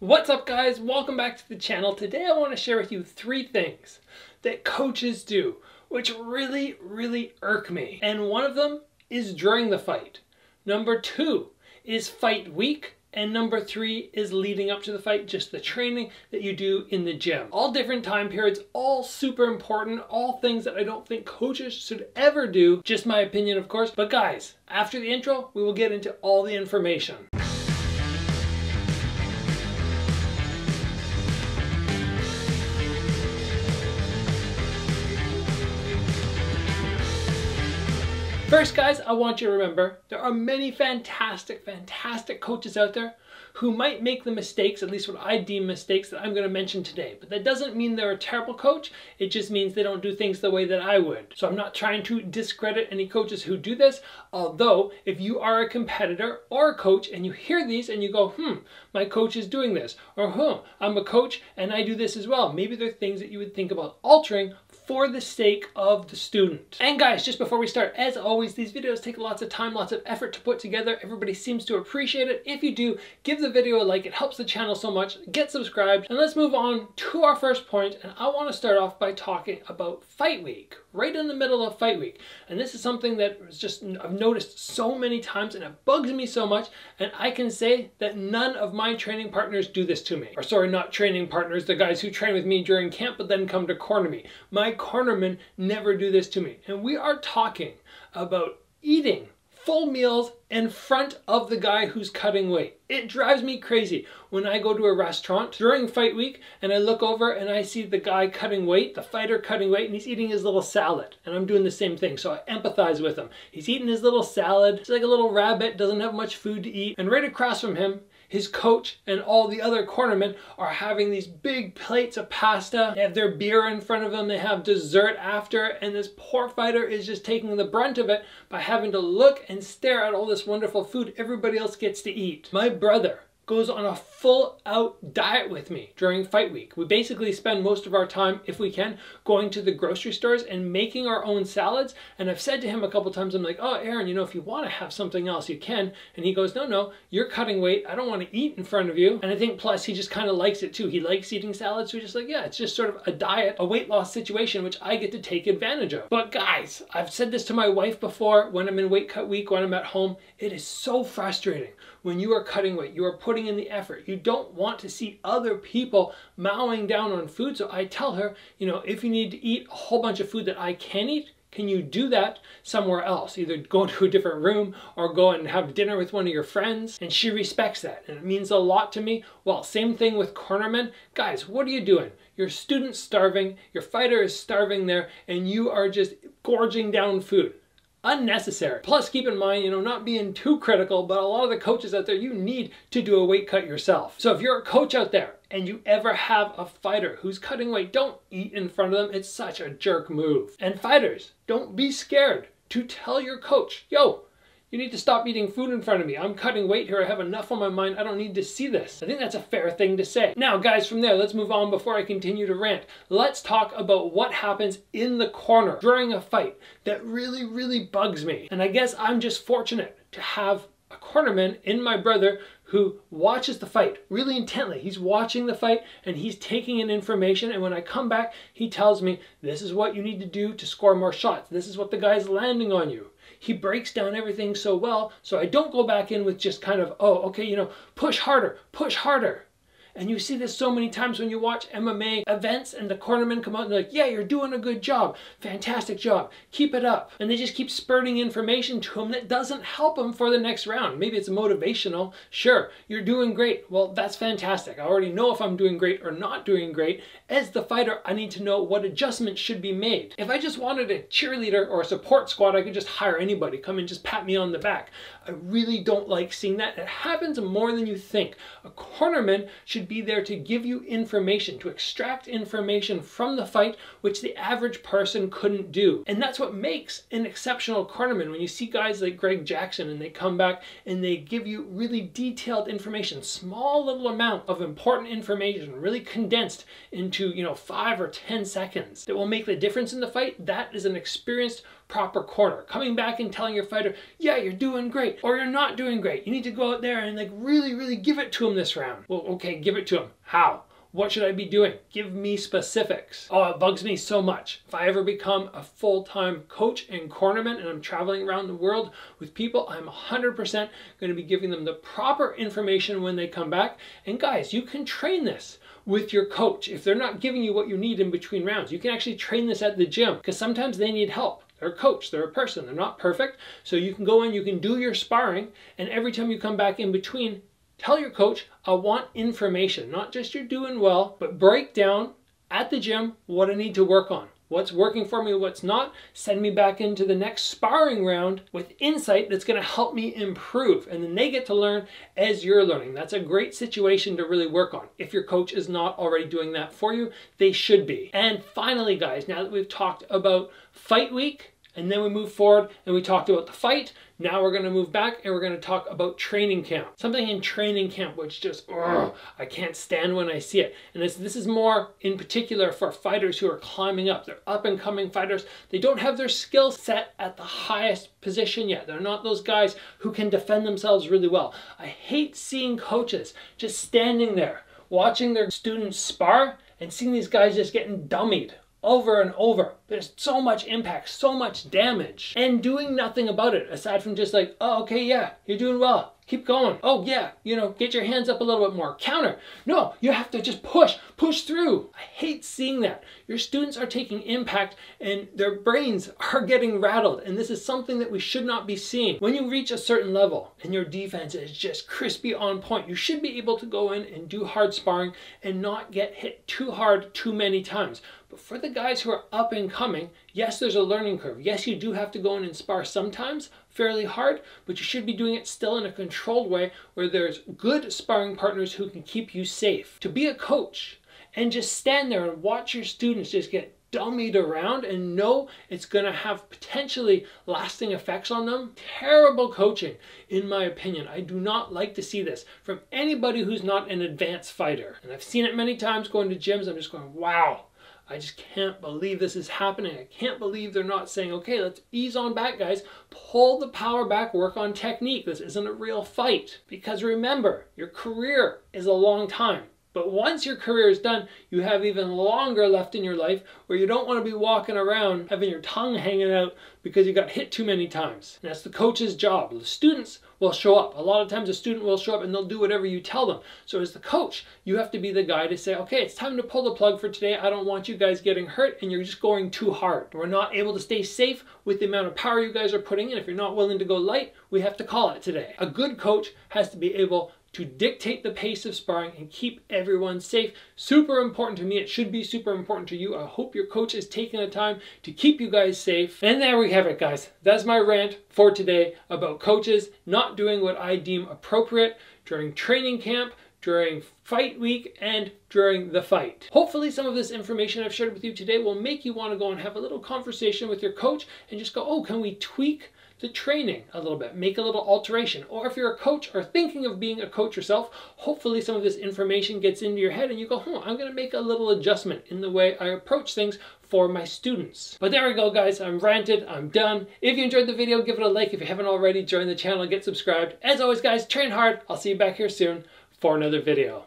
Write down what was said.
What's up, guys? Welcome back to the channel. Today I want to share with you 3 things that coaches do which really irk me. And one of them is during the fight. Number 2 is fight week. And number 3 is leading up to the fight, just the training that you do in the gym. All different time periods, all super important, all things that I don't think coaches should ever do. Just my opinion, of course. But guys, after the intro, we will get into all the information. First, guys, I want you to remember there are many fantastic coaches out there who might make the mistakes, at least what I deem mistakes, that I'm going to mention today. But that doesn't mean they're a terrible coach. It just means they don't do things the way that I would. So I'm not trying to discredit any coaches who do this. Although, if you are a competitor or a coach and you hear these and you go, my coach is doing this, or I'm a coach and I do this as well. Maybe there are things that you would think about altering for the sake of the student. And guys, just before we start, as always, these videos take lots of time, lots of effort to put together. Everybody seems to appreciate it. If you do, give the video a like. It helps the channel so much. Get subscribed. And let's move on to our first point. And I want to start off by talking about fight week, right in the middle of fight week. And this is something that was just I've noticed so many times and it bugs me so much. And I can say that none of my training partners do this to me. Or sorry, not training partners, the guys who train with me during camp but then come to corner me. My cornermen never do this to me. And we are talking about eating full meals in front of the guy who's cutting weight. It drives me crazy when I go to a restaurant during fight week and I look over and I see the guy cutting weight, the fighter cutting weight, and he's eating his little salad. And I'm doing the same thing, so I empathize with him. He's eating his little salad. He's like a little rabbit, doesn't have much food to eat. And right across from him, his coach and all the other cornermen are having these big plates of pasta. They have their beer in front of them. They have dessert after. And this poor fighter is just taking the brunt of it by having to look and stare at all this wonderful food everybody else gets to eat. My brother goes on a full-out diet with me during fight week. We basically spend most of our time, if we can, going to the grocery stores and making our own salads. And I've said to him a couple times, I'm like, oh, Aaron, you know, if you want to have something else, you can. And he goes, no, you're cutting weight. I don't want to eat in front of you. And I think plus he just kind of likes it too. He likes eating salads. So he's just like, yeah, it's just sort of a diet, a weight loss situation, which I get to take advantage of. But guys, I've said this to my wife before when I'm in weight cut week, when I'm at home. It is so frustrating when you are cutting weight. You are putting in the effort. You don't want to see other people mowing down on food. So I tell her, you know, if you need to eat a whole bunch of food that I can eat, can you do that somewhere else? Either go to a different room or go and have dinner with one of your friends. And she respects that. And it means a lot to me. Well, same thing with cornermen. Guys, what are you doing? Your student's starving. Your fighter is starving there. And you are just gorging down food. Unnecessary. Plus, keep in mind, you know, not being too critical, but a lot of the coaches out there, you need to do a weight cut yourself. So if you're a coach out there and you ever have a fighter who's cutting weight, don't eat in front of them. It's such a jerk move. And fighters, don't be scared to tell your coach, yo, you need to stop eating food in front of me. I'm cutting weight here. I have enough on my mind. I don't need to see this. I think that's a fair thing to say. Now, guys, from there, let's move on before I continue to rant. Let's talk about what happens in the corner during a fight that really bugs me. And I guess I'm just fortunate to have a cornerman in my brother who watches the fight really intently. He's watching the fight and he's taking in information. And when I come back, he tells me, this is what you need to do to score more shots. This is what the guy's landing on you. He breaks down everything so well, so I don't go back in with just kind of, oh, okay, you know, push harder, push harder. And you see this so many times when you watch MMA events and the cornermen come out and they're like, yeah, you're doing a good job. Fantastic job. Keep it up. And they just keep spurting information to him that doesn't help him for the next round. Maybe it's motivational. Sure, you're doing great. Well, that's fantastic. I already know if I'm doing great or not doing great. As the fighter, I need to know what adjustments should be made. If I just wanted a cheerleader or a support squad, I could just hire anybody. Come and just pat me on the back. I really don't like seeing that. It happens more than you think. A cornerman should be there to give you information, to extract information from the fight, which the average person couldn't do. And that's what makes an exceptional cornerman. When you see guys like Greg Jackson and they come back and they give you really detailed information, small little amount of important information, really condensed into, you know, 5 or 10 seconds that will make the difference in the fight, that is an experienced proper corner. Coming back and telling your fighter, yeah, you're doing great, or you're not doing great. You need to go out there and like really, really give it to him this round. Well, okay, give it to him. How? What should I be doing? Give me specifics. Oh, it bugs me so much. If I ever become a full-time coach and cornerman and I'm traveling around the world with people, I'm 100% going to be giving them the proper information when they come back. And guys, you can train this with your coach. If they're not giving you what you need in between rounds, you can actually train this at the gym because sometimes they need help. They're a coach, they're a person, they're not perfect. So you can go in, you can do your sparring, and every time you come back in between, tell your coach, I want information, not just you're doing well, but break down at the gym what I need to work on. What's working for me, what's not. Send me back into the next sparring round with insight that's going to help me improve. And then they get to learn as you're learning. That's a great situation to really work on. If your coach is not already doing that for you, they should be. And finally, guys, now that we've talked about fight week, and then we move forward and we talked about the fight. Now we're going to move back and we're going to talk about training camp. Something in training camp which just, I can't stand when I see it. And this is more in particular for fighters who are climbing up. They're up and coming fighters. They don't have their skill set at the highest position yet. They're not those guys who can defend themselves really well. I hate seeing coaches just standing there watching their students spar and seeing these guys just getting dummied over and over. There's so much impact, so much damage, and doing nothing about it aside from just like, oh, okay, yeah, you're doing well. Keep going. Oh yeah, you know, get your hands up a little bit more. Counter. No, you have to just push through. I hate seeing that. Your students are taking impact and their brains are getting rattled. And this is something that we should not be seeing. When you reach a certain level and your defense is just crispy on point, you should be able to go in and do hard sparring and not get hit too hard too many times. But for the guys who are up and coming, yes, there's a learning curve. Yes, you do have to go in and spar sometimes, fairly hard, but you should be doing it still in a controlled way where there's good sparring partners who can keep you safe. To be a coach and just stand there and watch your students just get dummied around and know it's going to have potentially lasting effects on them, terrible coaching, in my opinion. I do not like to see this from anybody who's not an advanced fighter. And I've seen it many times going to gyms. I'm just going, wow. I just can't believe this is happening. I can't believe they're not saying, okay, let's ease on back, guys. Pull the power back, work on technique. This isn't a real fight. Because remember, your career is a long time. But once your career is done, you have even longer left in your life where you don't want to be walking around having your tongue hanging out because you got hit too many times. And that's the coach's job. The students will show up. A lot of times a student will show up and they'll do whatever you tell them. So as the coach, you have to be the guy to say, okay, it's time to pull the plug for today. I don't want you guys getting hurt and you're just going too hard. We're not able to stay safe with the amount of power you guys are putting in. If you're not willing to go light, we have to call it today. A good coach has to be able to dictate the pace of sparring and keep everyone safe. Super important to me. It should be super important to you. I hope your coach is taking the time to keep you guys safe. And there we have it, guys. That's my rant for today about coaches not doing what I deem appropriate during training camp, during fight week, and during the fight. Hopefully some of this information I've shared with you today will make you want to go and have a little conversation with your coach and just go, oh, can we tweak the training a little bit, make a little alteration? Or if you're a coach or thinking of being a coach yourself, hopefully some of this information gets into your head and you go, I'm going to make a little adjustment in the way I approach things for my students. But there we go, guys. I'm ranted. I'm done. If you enjoyed the video, give it a like. If you haven't already, join the channel and get subscribed. As always, guys, train hard. I'll see you back here soon for another video.